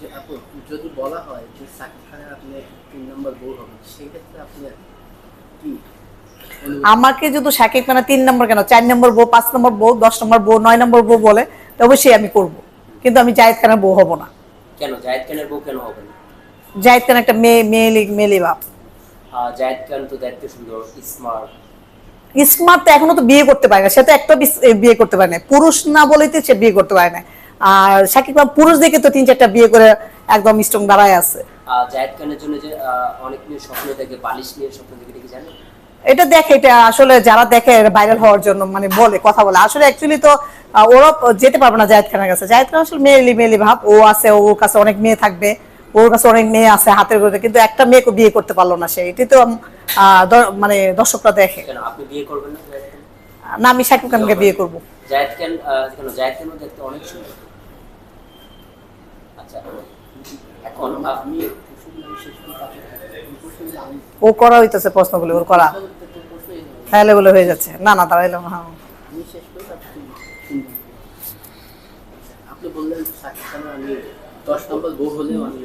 যে আপু যদি বলা হয় যে সাকিব খানের আপনি 3 নম্বর বউ হবেন, সেই ক্ষেত্রে আপনি কি আমাকে যদি শাকিব খানের 3 নম্বর কেন 4 নম্বর বউ, 5 নম্বর বউ, 10 নম্বর বউ, 9 নম্বর বউ বলে, তো অবশ্যই আমি করব। কিন্তু আমি জায়েদ খানের বউ হব না। কেন জায়েদ খানের বউ কেন হবে না? জায়েদ খান একটা মেয়েলি মেয়েলি ভাব। জায়েদ খান তো দেখতে সুন্দর, স্মার্ট। স্মার্ট তো এখনো তো বিয়ে করতে পারে না, সে তো একটা বিয়ে করতে পারে না, পুরুষ না বলেই তো সে বিয়ে করতে পারে না। আর শাকিব খান পুরুষ দেখে তো 3-4টা বিয়ে করে একদম স্ট্রং দাঁড়ায় আছে। জায়েদ খানের জন্য যে অনেক মেয়ে স্বপ্ন দেখে, বালিশ নিয়ে স্বপ্ন দেখে, দেখে জানেন? এটা দেখে, এটা আসলে যারা দেখে ভাইরাল হওয়ার জন্য মানে বলে, কথা বলে। আসলে অ্যাকচুয়ালি তো ওরা যেতে পারবে না জায়েদ খানের কাছে। জায়েদ খান আসলে মেয়েলি মেয়েলি ভাব, ও আছে, ওর কাছে অনেক মেয়ে থাকবে, ওর কাছে অনেক মেয়ে আছে হাতের করে, কিন্তু একটা মেয়েকে বিয়ে করতে পারলো না সে। এটি তো মানে দর্শকরা দেখে। কেন আপনি বিয়ে করবেন না জায়েদ খান? না, আমি শাকিব খানকে বিয়ে করব। জায়েদ খান কেন জায়েদ খানও দেখতে অনেক সুন্দর। আচ্ছা, এখন আমি প্রশ্নগুলো শেষ করতে চাচ্ছি। প্রশ্নগুলো আমি ও করা হইতেছে, প্রশ্নগুলো ওর করা প্রশ্নই তাহলে বলে হয়ে যাচ্ছে। না না, দাঁড়াইলাম। হ্যাঁ, আমি শেষ করি, তারপর শুনবেন। আপনি বললেন সাকিব খানের আমি 10 নম্বর বউ হলেও আমি